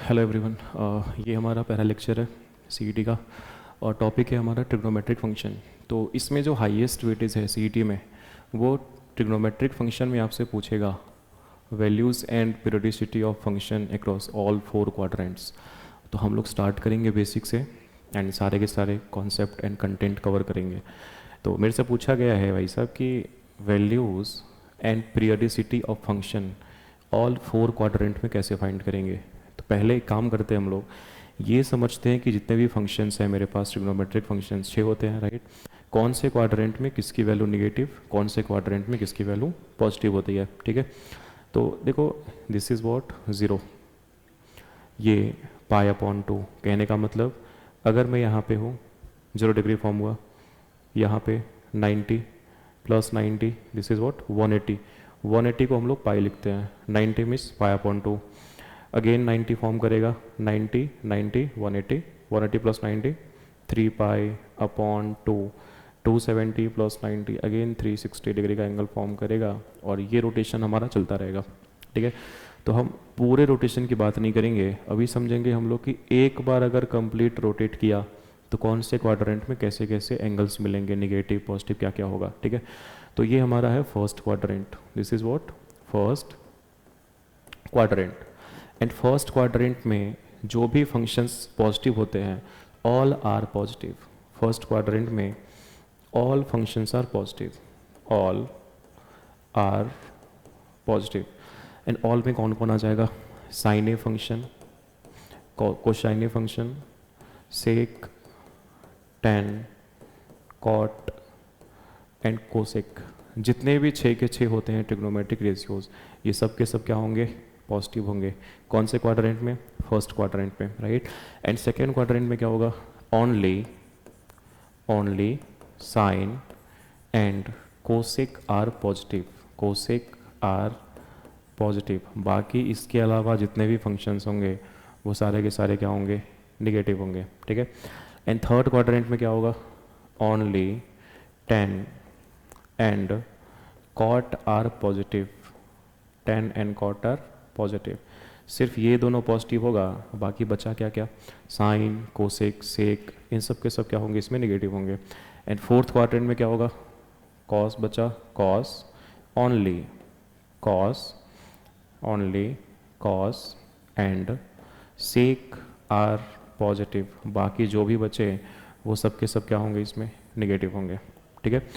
Hello everyone. ये हमारा पहला लेक्चर है सीईटी का और टॉपिक है हमारा ट्रिग्नोमेट्रिक फंक्शन। तो इसमें जो हाईएस्ट वेटेज है सीईटी में वो ट्रिग्नोमेट्रिक फंक्शन में आपसे पूछेगा values and periodicity of function across all 4 quadrants. तो हम लोग स्टार्ट करेंगे बेसिक से एंड सारे के सारे कॉन्सेप्ट एंड कंटेंट कवर करेंगे। तो मेरे से पूछा गया है भाई साहब कि values and periodicity of function all 4 quadrant में कैसे फाइंड करेंगे। तो पहले एक काम करते हैं, हम लोग ये समझते हैं कि जितने भी फंक्शंस हैं मेरे पास ट्रिग्नोमेट्रिक फंक्शंस 6 होते हैं, राइट। कौन से क्वाड्रेंट में किसकी वैल्यू निगेटिव, कौन से क्वाड्रेंट में किसकी वैल्यू पॉजिटिव होती है, ठीक है। तो देखो दिस इज़ व्हाट 0, ये पाई अपॉन 2। कहने का मतलब अगर मैं यहाँ पे हूँ 0 डिग्री फॉर्म हुआ, यहाँ पे 90 प्लस 90 दिस इज़ व्हाट 180। 180 को हम लोग पाई लिखते हैं, 90 मिस पाई अपॉन 2। अगेन 90 फॉर्म करेगा, 90 90 180, 180 plus 90 3 pi upon 2, 270 plus 90 again 360 degree का एंगल फॉर्म करेगा और ये रोटेशन हमारा चलता रहेगा, ठीक है। तो हम पूरे रोटेशन की बात नहीं करेंगे, अभी समझेंगे हम लोग कि एक बार अगर कंप्लीट रोटेट किया तो कौन से क्वाड्रेंट में कैसे कैसे एंगल्स मिलेंगे, निगेटिव पॉजिटिव क्या क्या होगा, ठीक है। तो ये हमारा है first quadrant, this is what first quadrant. And first quadrant में जो भी फंक्शंस पॉजिटिव होते हैं all are positive. First quadrant में all functions are positive, all are positive. And all में कौन कौन आ जाएगा, sine a function, cosine a function, sec, tan, cot and cosec. जितने भी 6 के 6 होते हैं ट्रिग्नोमेट्रिक रेशियोज, ये सब के सब क्या होंगे, पॉजिटिव होंगे। कौन से क्वाड्रेंट में, फर्स्ट क्वाड्रेंट में, राइट। एंड सेकेंड क्वाड्रेंट में क्या होगा, only sine and cosec are positive, cosec are positive. बाकी इसके अलावा जितने भी फंक्शंस होंगे वो सारे के सारे क्या होंगे, निगेटिव होंगे, ठीक है। एंड थर्ड क्वाड्रेंट में क्या होगा, only tan and cot are positive, tan and cot are positive. सिर्फ ये दोनों पॉजिटिव होगा, बाकी बचा क्या क्या, साइन, कोसेक, सेक, इन सब के सब क्या होंगे, इसमें निगेटिव होंगे। एंड फोर्थ क्वाड्रेंट में क्या होगा, कॉस बचा, cos only cos and sec are positive. बाकी जो भी बचे वो सब के सब क्या होंगे, इसमें निगेटिव होंगे, ठीक है।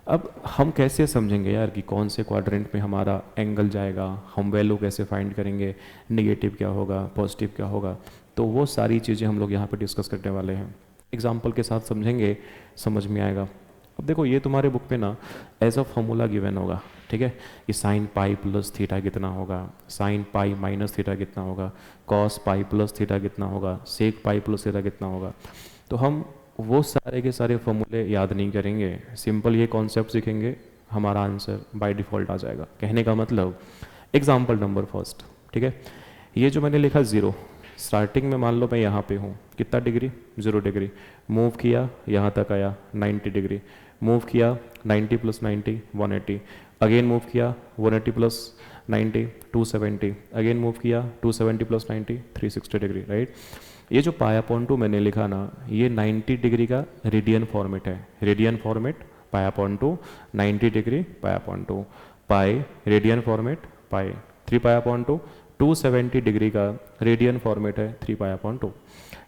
अब हम कैसे समझेंगे यार कि कौन से क्वाड्रेंट में हमारा एंगल जाएगा, हम वैल्यू कैसे फाइंड करेंगे, निगेटिव क्या होगा, पॉजिटिव क्या होगा। तो वो सारी चीज़ें हम लोग यहाँ पे डिस्कस करने वाले हैं, एग्जांपल के साथ समझेंगे, समझ में आएगा। अब देखो ये तुम्हारे बुक पे ना एज अ फॉर्मूला गिवन होगा, ठीक है, कि साइन पाई प्लस थीटा कितना होगा, साइन पाई माइनस थीटा कितना होगा, कॉस पाई प्लस थीटा कितना होगा, सेक पाई प्लस थीटा कितना होगा। तो हम वो सारे के सारे फॉर्मूले याद नहीं करेंगे, सिंपल ये कॉन्सेप्ट सीखेंगे, हमारा आंसर बाय डिफ़ॉल्ट आ जाएगा। कहने का मतलब एग्जाम्पल नंबर फर्स्ट, ठीक है। ये जो मैंने लिखा 0, स्टार्टिंग में मान लो मैं यहाँ पे हूँ, कितना डिग्री, 0 डिग्री, मूव किया यहाँ तक आया 90 डिग्री, मूव किया 90 प्लस 90 180, अगेन मूव किया 180 प्लस 90 270, अगेन मूव किया 270 प्लस 90 360 डिग्री, राइट। ये जो पाई अपॉन 2 मैंने लिखा ना, ये 90 डिग्री का रेडियन फॉर्मेट है, radian format pi upon 2, 90 degree pi upon 2, pi radian format pi, 3 pi upon 2, 270 degree का रेडियन फॉर्मेट है 3 पाई अपॉन 2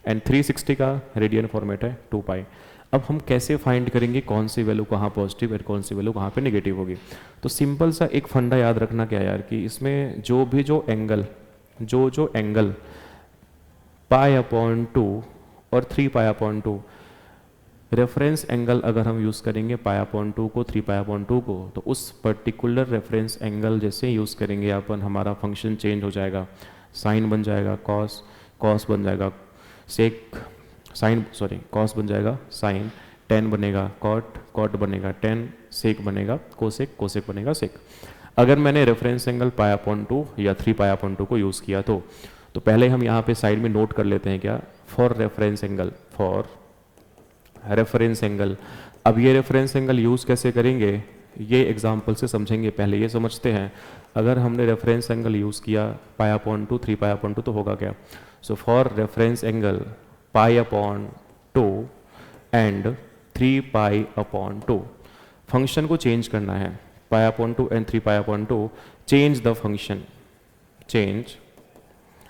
एंड 360 का रेडियन फॉर्मेट है 2 पाई। अब हम कैसे फाइंड करेंगे कौन सी वैल्यू कहाँ पॉजिटिव और कौन सी वैल्यू कहाँ पे नेगेटिव होगी। तो सिंपल सा एक फंडा याद रखना क्या यार, कि इसमें जो एंगल पाई अपॉन 2 और 3 पाई अपॉन 2, रेफरेंस एंगल अगर हम यूज़ करेंगे पाई अपॉन 2 को, 3 पाई अपॉन 2 को, तो उस पर्टिकुलर रेफरेंस एंगल जैसे यूज़ करेंगे अपन, हमारा फंक्शन चेंज हो जाएगा, साइन बन जाएगा कॉस, कॉस बन जाएगा सेक, कॉस बन जाएगा साइन, टेन बनेगा कॉट, कॉट बनेगा टेन, सेक बनेगा कोसेक, कोसेक बनेगा सेक। अगर मैंने रेफरेंस एंगल पाई अपॉन 2 या 3 पाई अपॉन 2 को यूज़ किया तो पहले हम यहाँ पे साइड में नोट कर लेते हैं क्या, फॉर रेफरेंस एंगल। अब ये रेफरेंस एंगल यूज़ कैसे करेंगे, ये एग्जाम्पल से समझेंगे। पहले ये समझते हैं, अगर हमने रेफरेंस एंगल यूज़ किया पाई अपॉन 2 3 पाई अपॉन 2 तो होगा क्या, so for reference angle pi upon 2 and 3 pi upon 2, function को चेंज करना है, पाई upon 2 and 3 pi upon 2, change the function, change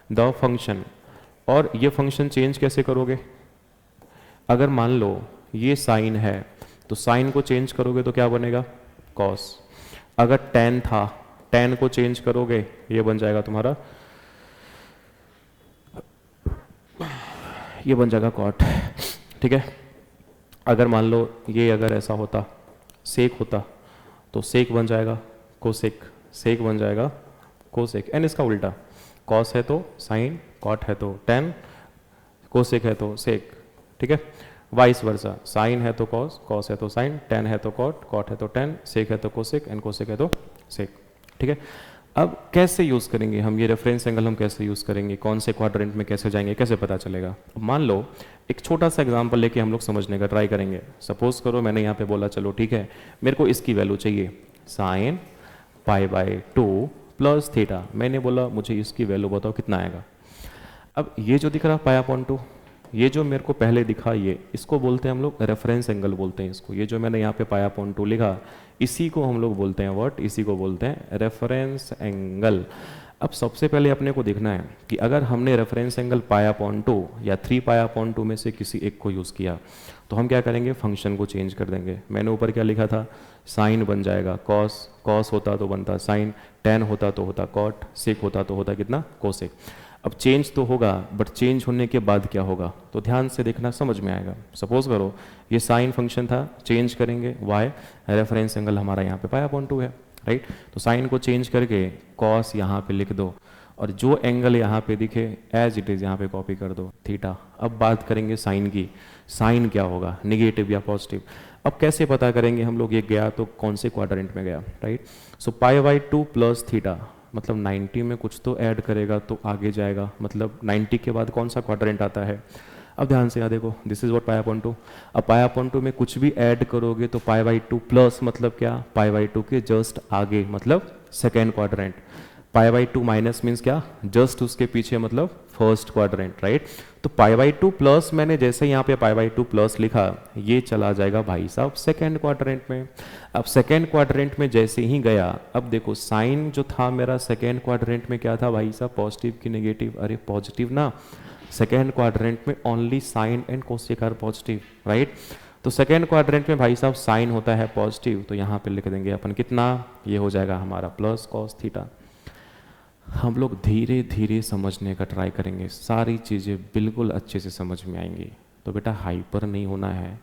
the function. और ये फंक्शन चेंज कैसे करोगे? अगर मान लो ये साइन है तो साइन को चेंज करोगे तो क्या बनेगा? कॉस। अगर टेन था, टेन को चेंज करोगे ये बन जाएगा तुम्हारा, ये बन जाएगा कॉट। ठीक है। अगर मान लो ये अगर ऐसा होता, सेक होता, तो सेक बन जाएगा कोसेक, सेक बन जाएगा कोसेक। एंड इसका उल्टा, कॉस है तो साइन, कॉट है तो टेन, कोसेक है तो सेक। ठीक है। वाइस वर्सा, साइन है तो कॉस, कॉस है तो साइन, टेन है तो कॉट, कॉट है तो टेन, सेक है तो कोसेक एंड कोसेक है तो सेक। ठीक है। अब कैसे यूज़ करेंगे हम ये रेफरेंस एंगल, हम कैसे यूज़ करेंगे, कौन से क्वाड्रेंट में कैसे जाएंगे, कैसे पता चलेगा? अब मान लो एक छोटा सा एग्जांपल लेके हम लोग समझने का ट्राई करेंगे। सपोज करो मैंने यहाँ पे बोला चलो ठीक है मेरे को इसकी वैल्यू चाहिए sine pi by 2 plus theta. मैंने बोला मुझे इसकी वैल्यू बताओ कितना आएगा। अब ये जो दिख रहा पाई अपॉन 2, ये जो मेरे को पहले दिखा ये, इसको बोलते हैं हम लोग रेफरेंस एंगल बोलते हैं इसको। ये जो मैंने यहाँ पे पाई अपॉन 2 लिखा, इसी को हम लोग बोलते हैं व्हाट, इसी को बोलते हैं रेफरेंस एंगल। अब सबसे पहले अपने को देखना है कि अगर हमने रेफरेंस एंगल पाई अपॉन 2 या 3 पाई अपॉन 2 में से किसी एक को यूज़ किया तो हम क्या करेंगे? फंक्शन को चेंज कर देंगे। मैंने ऊपर क्या लिखा था? साइन बन जाएगा कॉस, कॉस होता तो बनता साइन, टेन होता तो होता कॉट, सेक होता तो होता कितना? कोसेक। अब चेंज तो होगा बट चेंज होने के बाद क्या होगा तो ध्यान से देखना, समझ में आएगा। सपोज करो ये साइन फंक्शन था, चेंज करेंगे वाई, रेफरेंस एंगल हमारा यहाँ पे पाई अपॉन 2 है, राइट। तो साइन को चेंज करके कॉस यहाँ पे लिख दो और जो एंगल यहाँ पे दिखे एज इट इज़ यहाँ पे कॉपी कर दो, थीटा। अब बात करेंगे साइन की, साइन क्या होगा, निगेटिव या पॉजिटिव। अब कैसे पता करेंगे हम लोग? ये गया तो कौन से क्वाड्रेंट में गया, right. So pi by 2 plus theta, मतलब 90 में कुछ तो ऐड करेगा तो आगे जाएगा, मतलब 90 के बाद कौन सा क्वाड्रेंट आता है? अब ध्यान से यहाँ देखो, this is what pi upon 2। अब पाई अपॉन 2 में कुछ भी ऐड करोगे तो पाई बाई 2 प्लस मतलब क्या? पाई बाई 2 के जस्ट आगे, मतलब second quadrant. Pi by 2 minus means क्या? जस्ट उसके पीछे, मतलब फर्स्ट क्वाड्रेंट, राइट। तो पाई बाई 2 प्लस मैंने जैसे यहाँ पे पाई बाई 2 प्लस लिखा, ये चला जाएगा भाई साहब सेकेंड क्वाड्रेंट में। अब सेकेंड क्वाड्रेंट में जैसे ही गया, अब देखो साइन जो था मेरा सेकेंड क्वाड्रेंट में क्या था भाई साहब? पॉजिटिव की नेगेटिव? अरे पॉजिटिव ना, सेकेंड क्वाड्रेंट में only sine and cosec are positive, right. तो सेकेंड क्वाड्रेंट में भाई साहब साइन होता है पॉजिटिव, तो यहाँ पे लिख देंगे अपन कितना, ये हो जाएगा हमारा प्लस कॉस थीटा। हम लोग धीरे धीरे समझने का ट्राई करेंगे, सारी चीज़ें बिल्कुल अच्छे से समझ में आएंगी। तो बेटा हाइपर नहीं होना है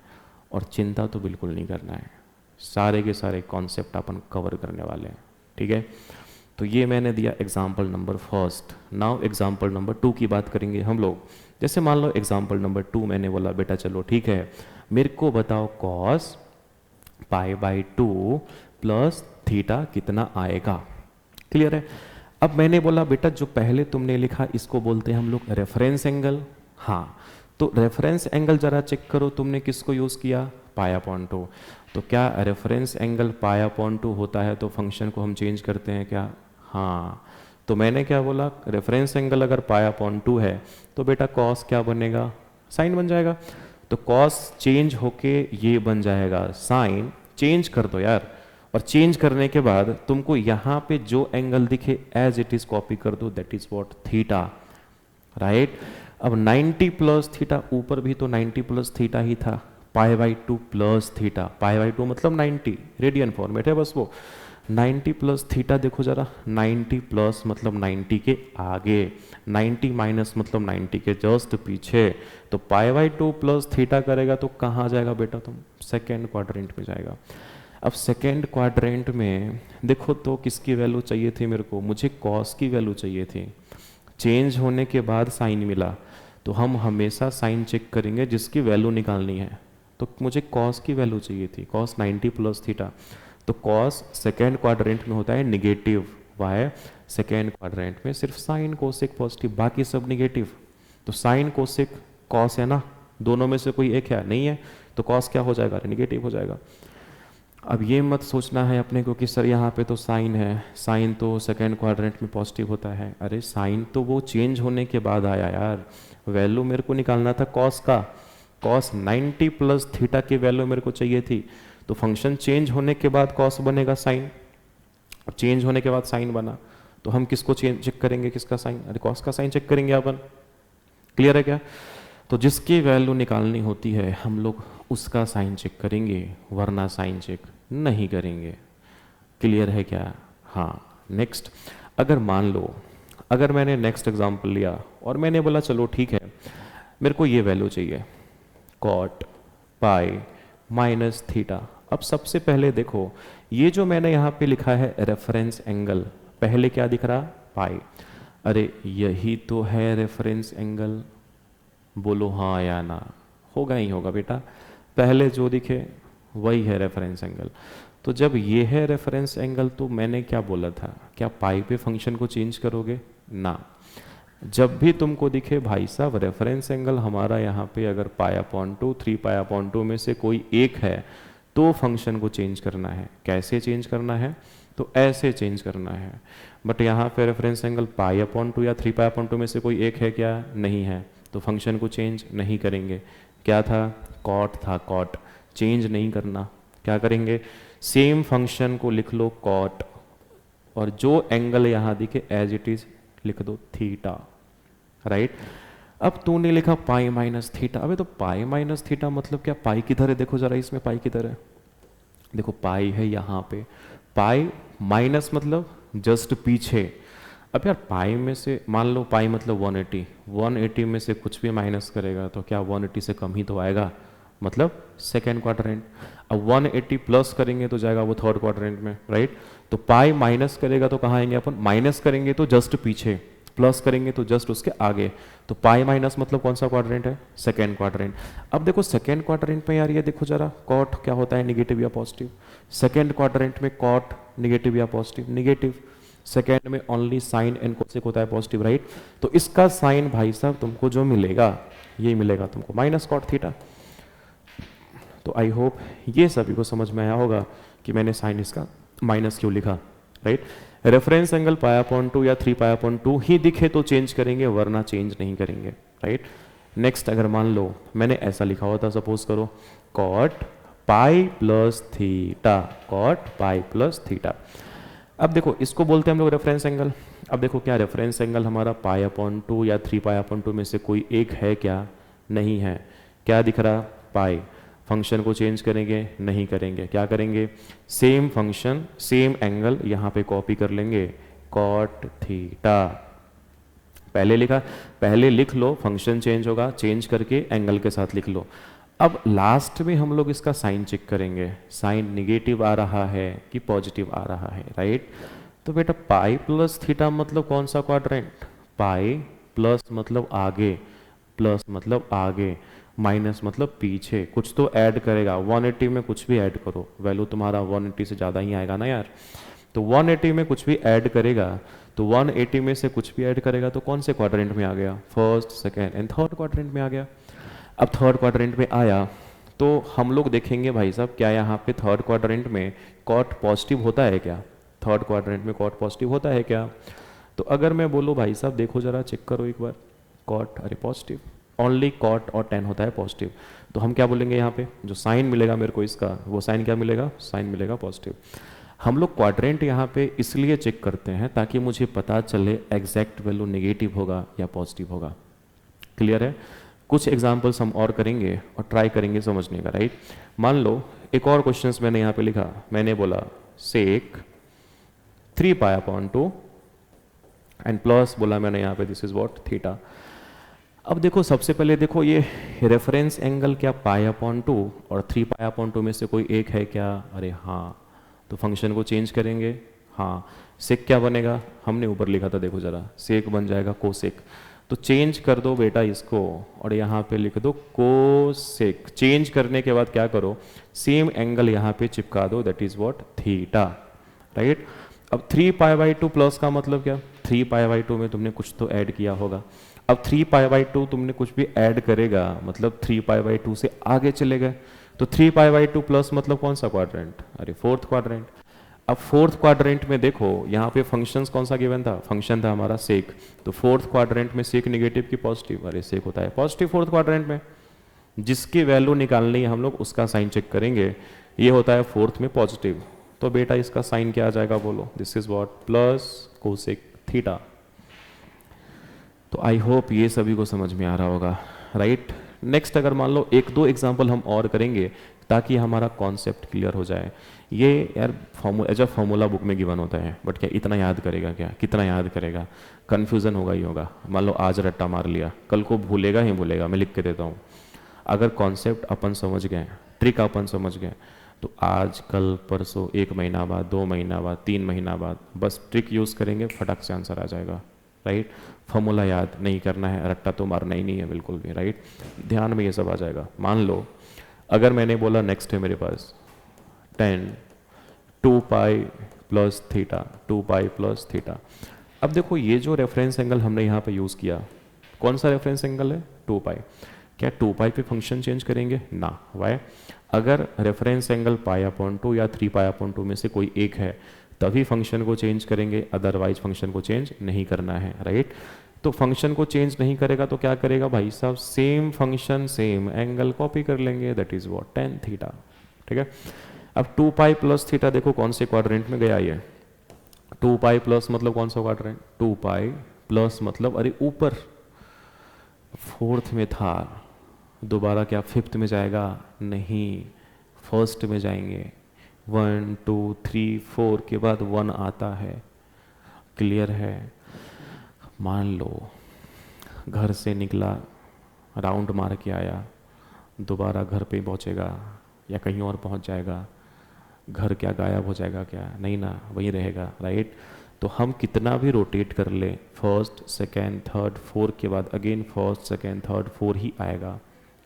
और चिंता तो बिल्कुल नहीं करना है, सारे के सारे कॉन्सेप्ट अपन कवर करने वाले हैं, ठीक है। तो ये मैंने दिया example number first. Now example number 2 की बात करेंगे हम लोग। जैसे मान लो एग्जाम्पल नंबर 2 मैंने बोला बेटा चलो ठीक है मेरे को बताओ cos pi by 2 plus theta कितना आएगा। क्लियर है। अब मैंने बोला बेटा जो पहले तुमने लिखा इसको बोलते हैं हम लोग रेफरेंस एंगल। हाँ, तो रेफरेंस एंगल जरा चेक करो, तुमने किसको यूज़ किया? पाई अपॉन 2। तो क्या रेफरेंस एंगल पाई अपॉन 2 होता है तो फंक्शन को हम चेंज करते हैं क्या? हाँ, तो मैंने क्या बोला, रेफरेंस एंगल अगर पाई अपॉन 2 है तो बेटा कॉस क्या बनेगा? साइन बन जाएगा। तो कॉस चेंज होके ये बन जाएगा साइन। चेंज कर दो यार, और चेंज करने के बाद तुमको यहाँ पे जो एंगल दिखे एज इट इज कॉपी कर दो, that is what theta, right. अब 90 प्लस थीटा, ऊपर भी तो 90 प्लस थीटा ही था, pi by 2 plus theta, pi by 2 मतलब 90, रेडियन फॉर्मेट है बस वो। 90 प्लस थीटा देखो जरा, 90 प्लस मतलब 90 के आगे, 90 माइनस मतलब 90 के जस्ट पीछे। तो पाई बाई 2 प्लस थीटा करेगा तो कहाँ जाएगा बेटा तुम? सेकेंड क्वाड्रेंट में जाएगा। अब सेकेंड क्वाड्रेंट में देखो तो किसकी वैल्यू चाहिए थी मेरे को? मुझे कॉस की वैल्यू चाहिए थी। चेंज होने के बाद साइन मिला, तो हम हमेशा साइन चेक करेंगे जिसकी वैल्यू निकालनी है। तो मुझे कॉस की वैल्यू चाहिए थी, कॉस 90 प्लस थीटा। तो कॉस सेकेंड क्वाड्रेंट में होता है निगेटिव, वाई सेकेंड क्वाड्रेंट में सिर्फ साइन कोसेक पॉजिटिव, बाकी सब निगेटिव। तो साइन कोसेक कॉस है ना, दोनों में से कोई एक है नहीं है, तो कॉस क्या हो जाएगा? निगेटिव हो जाएगा। अब ये मत सोचना है अपने को कि सर यहाँ पे तो साइन है, साइन तो सेकेंड क्वाड्रेंट में पॉजिटिव होता है। अरे साइन तो वो चेंज होने के बाद आया यार, वैल्यू मेरे को निकालना था कॉस का, कॉस 90 प्लस थीटा की वैल्यू मेरे को चाहिए थी, तो फंक्शन चेंज होने के बाद कॉस बनेगा साइन, चेंज होने के बाद साइन बना, तो हम किसको चेक करेंगे, किसका साइन, अरे कॉस का साइन चेक करेंगे अपन। क्लियर है क्या? तो जिसकी वैल्यू निकालनी होती है हम लोग उसका साइन चेक करेंगे, वरना साइन चेक नहीं करेंगे। क्लियर है क्या? हाँ। नेक्स्ट, अगर मान लो, अगर मैंने नेक्स्ट एग्जांपल लिया और मैंने बोला चलो ठीक है मेरे को ये वैल्यू चाहिए कॉट पाई माइनस थीटा। अब सबसे पहले देखो ये जो मैंने यहाँ पे लिखा है रेफरेंस एंगल, पहले क्या दिख रहा, पाई, अरे यही तो है रेफरेंस एंगल, बोलो हाँ या ना, होगा ही होगा बेटा, पहले जो दिखे वही है रेफरेंस एंगल। तो जब ये है रेफरेंस एंगल तो मैंने क्या बोला था, क्या पाई पे फंक्शन को चेंज करोगे ना, जब भी तुमको दिखे भाई साहब रेफरेंस एंगल हमारा यहाँ पे अगर π/2 3π/2 में से कोई एक है तो फंक्शन को चेंज करना है। कैसे चेंज करना है, तो ऐसे चेंज करना है। बट यहाँ पे रेफरेंस एंगल π/2 या 3π/2 में से कोई एक है क्या, नहीं है, तो फंक्शन को चेंज नहीं करेंगे। क्या था, कॉट था, कॉट चेंज नहीं करना, क्या करेंगे, सेम फंक्शन को लिख लो कॉट, और जो एंगल यहाँ दिखे एज इट इज लिख दो थीटा, राइट। अब तूने लिखा पाई माइनस थीटा, अबे तो पाई माइनस थीटा मतलब क्या, पाई किधर है, देखो जरा इसमें पाई किधर है, देखो पाई है यहाँ पे, पाई माइनस मतलब जस्ट पीछे। अब यार पाई में से मान लो पाई मतलब 180, 180 में से कुछ भी माइनस करेगा तो क्या 180 से कम ही तो आएगा, मतलब सेकेंड क्वाड्रेंट। अब 180 प्लस करेंगे तो जाएगा वो थर्ड क्वाड्रेंट में, राइट। तो पाई माइनस करेगा तो कहाँ आएंगे अपन, माइनस करेंगे तो जस्ट पीछे, प्लस करेंगे तो जस्ट उसके आगे। तो पाई माइनस मतलब कौन सा क्वाड्रेंट है, सेकेंड क्वाड्रेंट। अब देखो सेकेंड क्वाड्रेंट में यार ये देखो जरा कॉट क्या होता है, निगेटिव या पॉजिटिव। सेकेंड क्वाड्रेंट में कॉट निगेटिव या पॉजिटिव, निगेटिव। सेकेंड में ओनली साइन एंड कोसेक होता है पॉजिटिव, राइट। तो इसका साइन भाई साहब तुमको जो मिलेगा ये मिलेगा तुमको माइनस कॉट थीटा। तो आई होप ये सभी को समझ में आया होगा कि मैंने साइन इसका माइनस क्यों लिखा, राइट। रेफरेंस एंगल π/2 या 3π/2 ही दिखे तो चेंज करेंगे, वरना चेंज नहीं करेंगे, राइट। नेक्स्ट, अगर मान लो मैंने ऐसा लिखा होता, सपोज करो cot pi plus theta, cot pi plus theta. अब देखो इसको बोलते हैं हम लोग रेफरेंस एंगल। अब देखो क्या रेफरेंस एंगल हमारा π/2 या 3π/2 में से कोई एक है क्या, नहीं है। क्या दिख रहा, पाई। फंक्शन को चेंज करेंगे, नहीं करेंगे। क्या करेंगे, सेम फंक्शन सेम एंगल यहाँ पे कॉपी कर लेंगे, कॉट थीटा। पहले लिखा, पहले लिख लो, फंक्शन चेंज होगा, चेंज करके एंगल के साथ लिख लो। अब लास्ट में हम लोग इसका साइन चेक करेंगे, साइन निगेटिव आ रहा है कि पॉजिटिव आ रहा है, राइट। तो बेटा पाई प्लस थीटा मतलब कौन सा क्वाड्रेंट, पाई प्लस मतलब आगे, प्लस मतलब आगे, माइनस मतलब पीछे, कुछ तो ऐड करेगा। 180 में कुछ भी ऐड करो, वैल्यू तुम्हारा 180 से ज़्यादा ही आएगा ना यार। तो 180 में कुछ भी ऐड करेगा, तो 180 में से कुछ भी ऐड करेगा तो कौन से क्वाड्रेंट में आ गया, first second and third quadrant में आ गया। अब थर्ड क्वाड्रेंट में आया तो हम लोग देखेंगे भाई साहब क्या यहाँ पे थर्ड क्वाड्रेंट में कॉट पॉजिटिव होता है क्या, थर्ड क्वाड्रेंट में कॉट पॉजिटिव होता है क्या। तो अगर मैं बोलूँ भाई साहब देखो जरा चेक करो एक बार, कॉट अरे पॉजिटिव, ओनली कॉट और टेन होता है पॉजिटिव। तो हम क्या बोलेंगे यहाँ पे, जो साइन मिलेगा मेरे को इसका, वो साइन क्या मिलेगा, साइन मिलेगा पॉजिटिव। हम लोग क्वाड्रेंट यहाँ पे इसलिए चेक करते हैं ताकि मुझे पता चले एग्जैक्ट वैल्यू नेगेटिव होगा या पॉजिटिव होगा। क्लियर है। कुछ एग्जाम्पल्स हम और करेंगे और ट्राई करेंगे समझने का, राइट। मान लो एक और क्वेश्चन मैंने यहाँ पे लिखा, मैंने बोला सेक 3π/2 एंड प्लस बोला मैंने यहाँ पे दिस इज व्हाट थीटा। अब देखो सबसे पहले देखो ये रेफरेंस एंगल क्या π/2 और 3π/2 में से कोई एक है क्या, अरे हाँ। तो फंक्शन को चेंज करेंगे, हाँ। सेक क्या बनेगा, हमने ऊपर लिखा था देखो जरा, सेक बन जाएगा कोसेक। तो चेंज कर दो बेटा इसको और यहाँ पे लिख दो कोसेक। चेंज करने के बाद क्या करो, सेम एंगल यहाँ पे चिपका दो, that is what theta, right. अब 3π/2 प्लस का मतलब क्या, 3π/2 में तुमने कुछ तो ऐड किया होगा। अब 3π/2 तुमने कुछ भी ऐड करेगा मतलब 3π/2 से आगे चले गए, तो 3π/2 प्लस मतलब कौन सा क्वाड्रेंट, अरे फोर्थ क्वाड्रेंट। अब फोर्थ क्वाड्रेंट में देखो यहाँ पे फंक्शंस कौन सा गिवन था, फंक्शन था हमारा सेक। तो फोर्थ क्वाड्रेंट में सेक नेगेटिव की पॉजिटिव, अरे सेक होता है पॉजिटिव फोर्थ क्वाड्रेंट में। जिसकी वैल्यू निकालनी है हम लोग उसका साइन चेक करेंगे, ये होता है फोर्थ में पॉजिटिव। तो बेटा इसका साइन क्या आ जाएगा बोलो, this is what, plus cosec theta. तो आई होप ये सभी को समझ में आ रहा होगा, राइट। नेक्स्ट अगर मान लो एक दो एग्जांपल हम और करेंगे ताकि हमारा कॉन्सेप्ट क्लियर हो जाए। ये यार एज अ फॉर्मूला बुक में गिवन होता है, बट क्या इतना याद करेगा, क्या कितना याद करेगा, कन्फ्यूज़न होगा ही होगा। मान लो आज रट्टा मार लिया, कल को भूलेगा ही भूलेगा, मैं लिख के देता हूँ। अगर कॉन्सेप्ट अपन समझ गए, ट्रिक अपन समझ गए, तो आज कल परसों 1 महीना बाद, 2 महीना बाद, 3 महीना बाद बस ट्रिक यूज़ करेंगे, फटाक से आंसर आ जाएगा, राइट। फॉर्मूला याद नहीं करना है, रट्टा तो मारना ही नहीं है बिल्कुल भी, राइट। ध्यान में ये सब आ जाएगा। मान लो अगर मैंने बोला नेक्स्ट है मेरे पास 10 2π प्लस थीटा, 2π प्लस थीटा। अब देखो ये जो रेफरेंस एंगल हमने यहाँ पे यूज़ किया, कौन सा रेफरेंस एंगल है, 2π। क्या 2π पे फंक्शन चेंज करेंगे ना, वाई। अगर रेफरेंस एंगल π/2 या 3π/2 में से कोई एक है तभी फंक्शन को चेंज करेंगे, अदरवाइज फंक्शन को चेंज नहीं करना है, राइट। तो फंक्शन को चेंज नहीं करेगा तो क्या करेगा भाई साहब, same function same angle copy कर लेंगे, that is what, tan theta, ठीक है। अब 2π प्लस थीटा देखो कौन से क्वाड्रेंट में गया ये, 2π प्लस मतलब कौन सा क्वाड्रेंट, 2π प्लस मतलब अरे ऊपर फोर्थ में था, दोबारा क्या फिफ्थ में जाएगा, नहीं फर्स्ट में जाएंगे। 1 2 3 4 के बाद 1 आता है, क्लियर है। मान लो घर से निकला, राउंड मार के आया, दोबारा घर पे पहुंचेगा या कहीं और पहुंच जाएगा, घर क्या गायब हो जाएगा क्या, नहीं ना, वही रहेगा, राइट। तो हम कितना भी रोटेट कर ले, फर्स्ट सेकेंड थर्ड फोर के बाद again first second third four ही आएगा,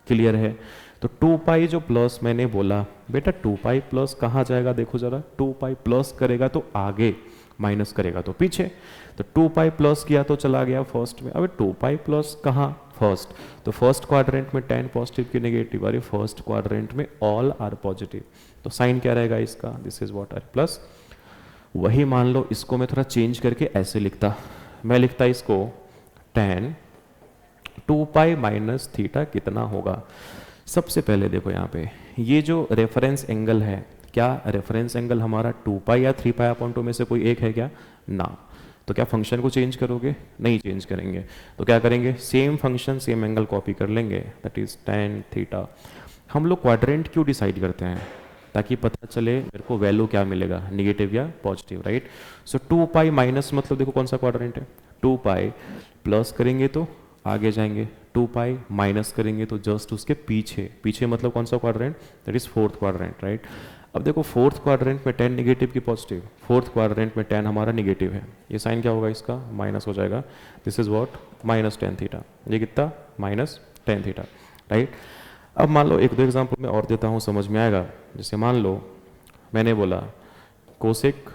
क्लियर है। तो 2π जो प्लस मैंने बोला बेटा, 2π प्लस कहाँ जाएगा देखो जरा, 2π प्लस करेगा तो आगे, माइनस करेगा तो पीछे। तो 2π प्लस किया तो चला गया फर्स्ट में, अबे 2π प्लस कहाँ, फर्स्ट। तो फर्स्ट क्वाड्रेंट में 10 पॉजिटिव की नेगेटिव, अरे फर्स्ट क्वाड्रेंट में ऑल आर पॉजिटिव, तो साइन क्या रहेगा इसका, दिस इज व्हाट, प्लस। वही मान लो इसको मैं थोड़ा चेंज करके ऐसे लिखता, मैं लिखता इसको tan 2π माइनस थीटा कितना होगा। सबसे पहले देखो यहाँ पे ये जो रेफरेंस एंगल है, क्या रेफरेंस एंगल हमारा 2π या 3π/2 में से कोई एक है क्या, ना। तो क्या फंक्शन को चेंज करोगे, नहीं चेंज करेंगे। तो क्या करेंगे, same function same angle copy कर लेंगे, दैट इज tan थीटा। हम लोग क्वाड्रेंट क्यों डिसाइड करते हैं, ताकि पता चले मेरे को वैल्यू क्या मिलेगा, निगेटिव या पॉजिटिव, राइट। सो 2π माइनस मतलब देखो कौन सा क्वाड्रेंट है, 2π प्लस करेंगे तो आगे जाएंगे, 2π माइनस करेंगे तो जस्ट उसके पीछे, पीछे मतलब कौन सा quadrant, that is fourth quadrant, right. अब देखो फोर्थ क्वाड्रेंट में 10 निगेटिव की पॉजिटिव, फोर्थ क्वाड्रेंट में 10 हमारा निगेटिव है, ये साइन क्या होगा इसका, माइनस हो जाएगा, this is what, minus tan theta. ये कितना, माइनस tan थीटा, राइट। अब मान लो एक दो एग्जांपल मैं और देता हूँ, समझ में आएगा। जैसे मान लो मैंने बोला cosec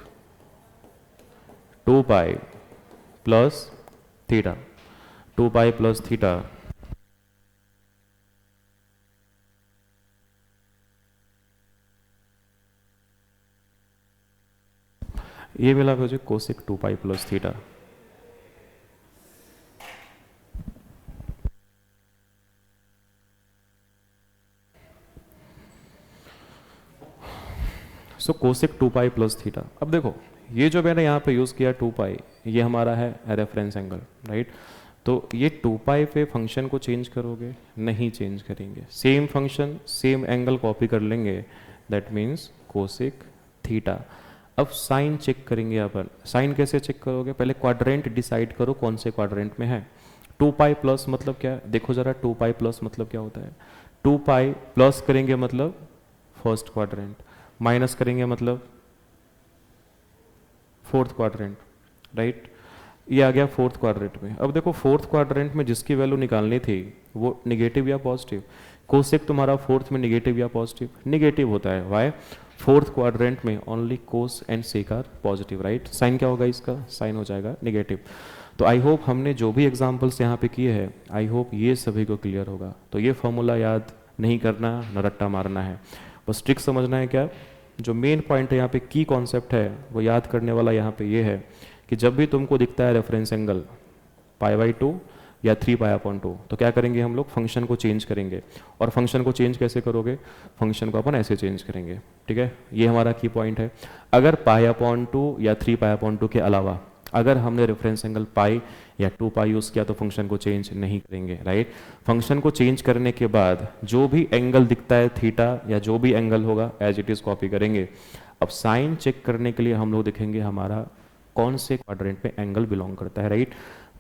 2π plus theta, 2π plus theta, ये मिला मुझे cosec 2π plus theta. So cosec 2π plus theta. अब देखो ये जो मैंने यहाँ पे यूज़ किया 2π, ये हमारा है रेफरेंस एंगल, राइट। तो ये 2π पे फंक्शन को चेंज करोगे, नहीं चेंज करेंगे, same function same angle copy कर लेंगे, दैट मीन्स कोसेक थीटा। अब साइन चेक करेंगे अपन, साइन कैसे चेक करोगे, पहले क्वाड्रेंट डिसाइड करो कौन से क्वाड्रेंट में है। 2π प्लस मतलब क्या, देखो जरा 2π प्लस मतलब क्या होता है, 2π प्लस करेंगे मतलब फर्स्ट क्वाड्रेंट, माइनस करेंगे मतलब फोर्थ क्वाड्रेंट, राइट। ये आ गया फोर्थ क्वाड्रेंट में। अब देखो फोर्थ क्वाड्रेंट में जिसकी वैल्यू निकालनी थी वो निगेटिव या पॉजिटिव, कोसेक तुम्हारा फोर्थ में निगेटिव या पॉजिटिव, निगेटिव होता है, वाई, फोर्थ क्वाड्रेंट में only cos and sec are positive, right. Sine क्या होगा इसका, साइन हो जाएगा निगेटिव। तो आई होप हमने जो भी एग्जांपल्स यहाँ पे किए हैं, आई होप ये सभी को क्लियर होगा। तो ये फॉर्मूला याद नहीं करना, न रट्टा मारना है, बस ट्रिक समझना है। क्या जो मेन पॉइंट है यहाँ पे, की कॉन्सेप्ट है वो याद करने वाला यहाँ पे ये है कि जब भी तुमको दिखता है रेफरेंस एंगल π/2 या 3π/2, तो क्या करेंगे हम लोग, फंक्शन को चेंज करेंगे। और फंक्शन को चेंज कैसे करोगे, फंक्शन को अपन ऐसे चेंज करेंगे, ठीक है। ये हमारा की पॉइंट है। अगर π/2 या 3π/2 के अलावा अगर हमने रेफरेंस एंगल पाई या 2π यूज़ किया तो फंक्शन को चेंज नहीं करेंगे, राइट। फंक्शन को चेंज करने के बाद जो भी एंगल दिखता है थीटा या जो भी एंगल होगा एज इट इज़ कॉपी करेंगे। अब साइन चेक करने के लिए हम लोग देखेंगे हमारा कौन से क्वाड्रेंट में एंगल बिलोंग करता है, राइट।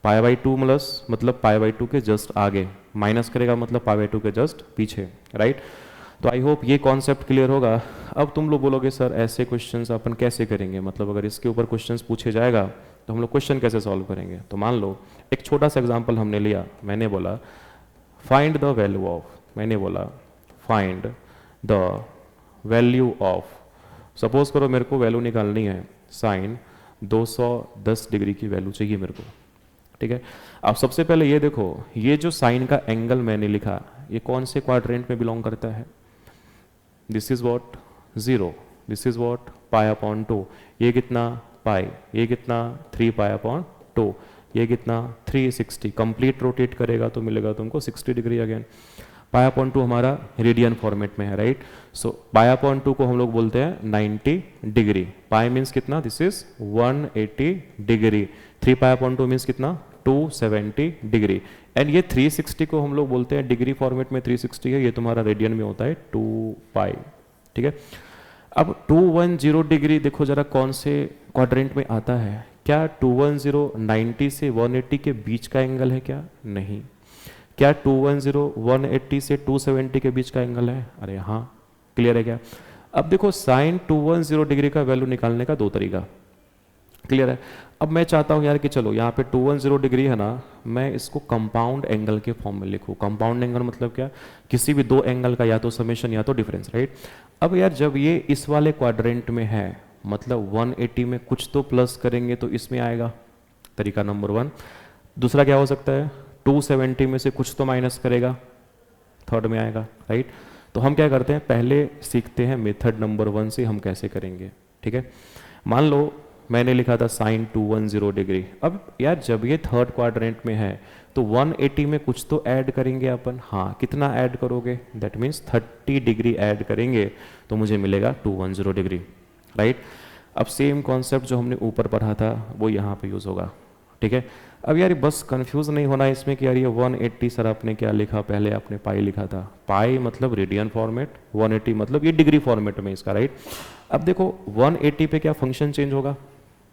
π/2 प्लस मतलब π/2 के जस्ट आगे, माइनस करेगा मतलब π/2 के जस्ट पीछे, राइट। तो आई होप ये कॉन्सेप्ट क्लियर होगा। अब तुम लोग बोलोगे सर ऐसे क्वेश्चंस अपन कैसे करेंगे, मतलब अगर इसके ऊपर क्वेश्चंस पूछे जाएगा तो हम लोग क्वेश्चन कैसे सॉल्व करेंगे। तो मान लो एक छोटा सा एग्जांपल हमने लिया, मैंने बोला फाइंड द वैल्यू ऑफ, मैंने बोला find the value of, suppose करो मेरे को वैल्यू निकालनी है साइन 210 डिग्री की वैल्यू चाहिए मेरे को, ठीक है। अब सबसे पहले ये देखो, ये जो साइन का एंगल मैंने लिखा ये कौन से क्वाड्रेंट में बिलोंग करता है, this is what 0, this is what π/2, ये कितना पाई, ये कितना 3π/2, ये कितना 360, कंप्लीट रोटेट करेगा तो मिलेगा तुमको 60 डिग्री अगेन। π/2 हमारा रेडियन फॉर्मेट में है, राइट। सो π/2 को हम लोग बोलते हैं 90 डिग्री, पाई मीन्स कितना, दिस इज 180 डिग्री, 3π/2 मीन्स कितना 270 डिग्री, एंड ये 360 को हम लोग बोलते हैं डिग्री फॉर्मेट में 360 है, ये तुम्हारा रेडियन में होता है 2π, ठीक है। अब 210 डिग्री देखो जरा कौन से क्वाड्रेंट में आता है, क्या 210 90 से 180 के बीच का एंगल है क्या, नहीं। क्या 210 180 से 270 के बीच का एंगल है, अरे हाँ, क्लियर है क्या। अब देखो साइन 210 डिग्री का वैल्यू निकालने का दो तरीका, क्लियर है। अब मैं चाहता हूँ यार कि चलो यहाँ पे 210 डिग्री है ना, मैं इसको कंपाउंड एंगल के फॉर्म में लिखूँ। कंपाउंड एंगल मतलब क्या, किसी भी दो एंगल का या तो समेशन या तो डिफरेंस, राइट। अब यार जब ये इस वाले क्वाड्रेंट में है मतलब 180 में कुछ तो प्लस करेंगे तो इसमें आएगा, तरीका नंबर 1। दूसरा क्या हो सकता है, 270 में से कुछ तो माइनस करेगा, थर्ड में आएगा, राइट। तो हम क्या करते हैं, पहले सीखते हैं मेथड नंबर 1 से हम कैसे करेंगे, ठीक है। मान लो मैंने लिखा था साइन 210 डिग्री, अब यार जब ये थर्ड क्वाड्रेंट में है तो 180 में कुछ तो ऐड करेंगे अपन, हाँ कितना ऐड करोगे, दैट मीन्स 30 डिग्री ऐड करेंगे तो मुझे मिलेगा 210 डिग्री, राइट। अब सेम कॉन्सेप्ट जो हमने ऊपर पढ़ा था वो यहाँ पे यूज़ होगा, ठीक है। अब यार बस कंफ्यूज नहीं होना इसमें कि यार ये 180 सर आपने क्या लिखा, पहले आपने पाई लिखा था, पाई मतलब रेडियन फॉर्मेट, 180 मतलब ये डिग्री फॉर्मेट में इसका, राइट। अब देखो 180 पे क्या फंक्शन चेंज होगा,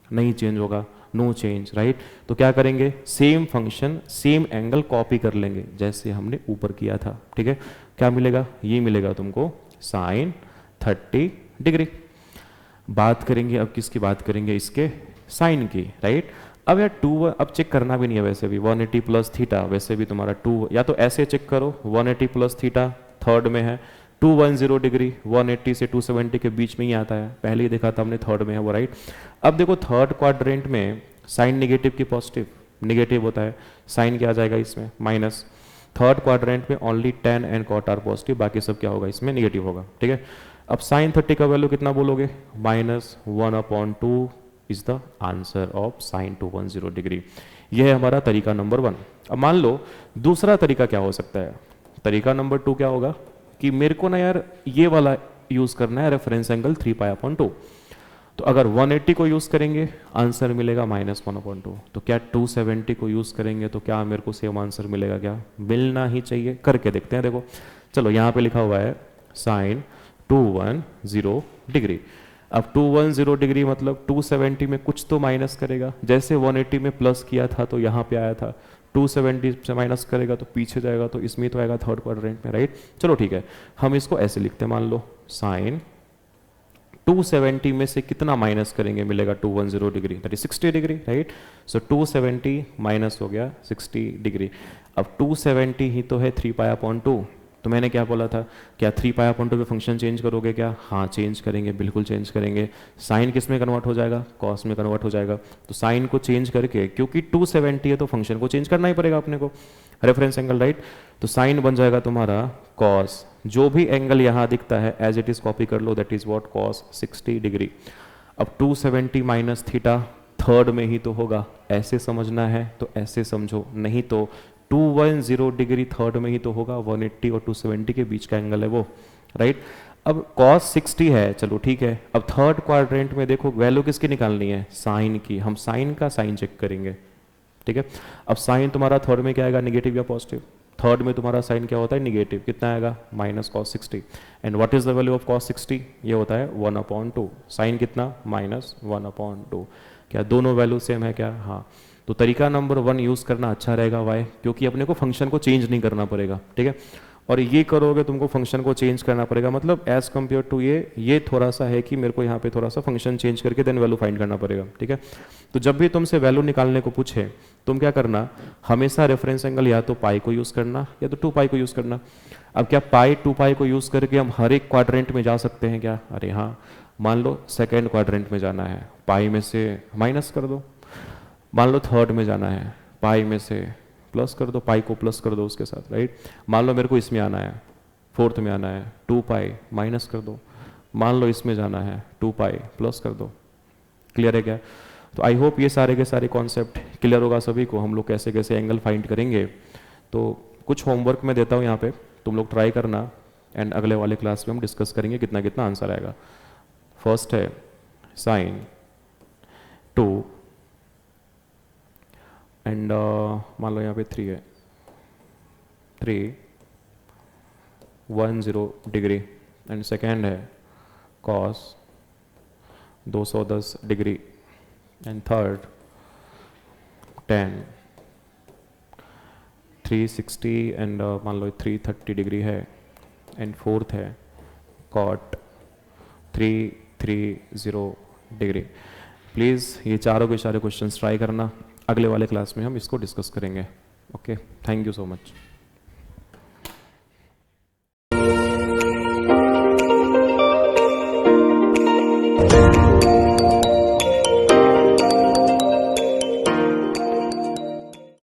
नहीं चेंज होगा, नो चेंज, राइट। तो क्या करेंगे, same function same angle copy कर लेंगे जैसे हमने ऊपर किया था, ठीक है। क्या मिलेगा, ये मिलेगा तुमको साइन 30 डिग्री। बात करेंगे अब किसकी बात करेंगे, इसके साइन की, राइट। अब यार 2 अब चेक करना भी नहीं है वैसे भी, 180 प्लस थीटा, वैसे भी तुम्हारा 2 या तो ऐसे चेक करो 180 प्लस थीटा थर्ड में है, 210 डिग्री 180 से 270 के बीच में ही आता है, पहले ही देखा था हमने थर्ड में है वो, राइट। अब देखो थर्ड क्वाड्रेंट में साइन निगेटिव की पॉजिटिव, निगेटिव होता है, साइन क्या आ जाएगा इसमें माइनस। थर्ड क्वाड्रेंट में only tan and cot are positive, बाकी सब क्या होगा इसमें निगेटिव होगा, ठीक है। अब साइन 30 का वैल्यू कितना बोलोगे, -1/2 is the answer of sine 210 degree. यह है हमारा तरीका नंबर 1। अब मान लो दूसरा तरीका क्या हो सकता है, तरीका नंबर 2 क्या होगा कि मेरे को ना यार ये वाला यूज करना है रेफरेंस एंगल 3π/2, तो अगर 180 को यूज करेंगे आंसर मिलेगा -1/2, तो क्या 270 को यूज करेंगे तो क्या मेरे को सेम आंसर मिलेगा, क्या मिलना ही चाहिए, करके देखते हैं। देखो चलो यहाँ पे लिखा हुआ है साइन 210 डिग्री, अब 210 डिग्री मतलब 270 में कुछ तो माइनस करेगा, जैसे 180 में प्लस किया था तो यहाँ पे आया था, 270 से माइनस करेगा तो पीछे जाएगा, तो इसमें तो आएगा थर्ड क्वाड्रेंट में, राइट। चलो ठीक है, हम इसको ऐसे लिखते हैं, मान लो साइन 270 में से कितना माइनस करेंगे मिलेगा 210 degree, that is 60 degree, right. So 270 minus हो गया 60 डिग्री। अब 270 ही तो है 3π/2, तो मैंने क्या बोला था, क्या 3π/2 पे फंक्शन चेंज करोगे क्या? हाँ चेंज करेंगे, बिल्कुल चेंज करेंगे। साइन किस में कन्वर्ट हो जाएगा? कॉस में कन्वर्ट हो जाएगा। तो साइन को चेंज करके, क्योंकि 270 है तो फंक्शन को चेंज करना ही पड़ेगा अपने को, रेफरेंस एंगल, राइट। तो साइन बन जाएगा तुम्हारा कॉस, जो भी एंगल यहाँ दिखता है एज इट इज कॉपी कर लो, that is what, cos 60 degree. अब 270 माइनस थीटा थर्ड में ही तो होगा, ऐसे समझना है तो ऐसे समझो, नहीं तो 210 डिग्री थर्ड में ही तो होगा, 180 और 270 के बीच का एंगल है वो, राइट। अब cos 60 है, चलो ठीक है। अब थर्ड क्वाड्रेंट में देखो वैल्यू किसकी निकालनी है? साइन की। हम साइन का साइन चेक करेंगे, ठीक है। अब साइन तुम्हारा थर्ड में क्या आएगा, नेगेटिव या पॉजिटिव? थर्ड में तुम्हारा साइन क्या होता है, नेगेटिव। कितना आएगा? Minus cos 60। And what is the value of cos 60? ये होता है 1/2। साइन कितना? माइनस 1/2। क्या दोनों वैल्यू सेम है क्या? हाँ। तो तरीका नंबर 1 यूज़ करना अच्छा रहेगा, वाई? क्योंकि अपने को फंक्शन को चेंज नहीं करना पड़ेगा, ठीक है। और ये करोगे तुमको फंक्शन को चेंज करना पड़ेगा, मतलब एज कम्पेयर टू ये थोड़ा सा है कि मेरे को यहाँ पे थोड़ा सा फंक्शन चेंज करके देन वैल्यू फाइंड करना पड़ेगा, ठीक है। तो जब भी तुमसे वैल्यू निकालने को पूछे, तुम क्या करना, हमेशा रेफरेंस एंगल या तो पाई को यूज़ करना या तो 2π को यूज़ करना। अब क्या पाई 2π को यूज़ करके हम हर एक क्वाड्रेंट में जा सकते हैं क्या? अरे हाँ, मान लो सेकेंड क्वाड्रेंट में जाना है, पाई में से माइनस कर दो। मान लो थर्ड में जाना है, पाई में से प्लस कर दो, पाई को प्लस कर दो उसके साथ, राइट। मान लो मेरे को इसमें आना है, फोर्थ में आना है, 2π माइनस कर दो। मान लो इसमें जाना है, 2π प्लस कर दो। क्लियर है क्या? तो आई होप ये सारे के सारे कॉन्सेप्ट क्लियर होगा सभी को, हम लोग कैसे कैसे एंगल फाइंड करेंगे। तो कुछ होमवर्क मैं देता हूँ यहाँ पे, तुम लोग ट्राई करना, एंड अगले वाले क्लास में हम डिस्कस करेंगे कितना कितना आंसर आएगा। फर्स्ट है साइन 2 एंड मान लो यहाँ पे 3 है, 310 डिग्री। एंड सेकेंड है cos 210 degree. And third 10 360 and मान लो 330 डिग्री है। एंड फोर्थ है कॉट 330 डिग्री। प्लीज़ ये चारों के सारे क्वेश्चंस ट्राई करना, अगले वाले क्लास में हम इसको डिस्कस करेंगे। Okay, thank you so much.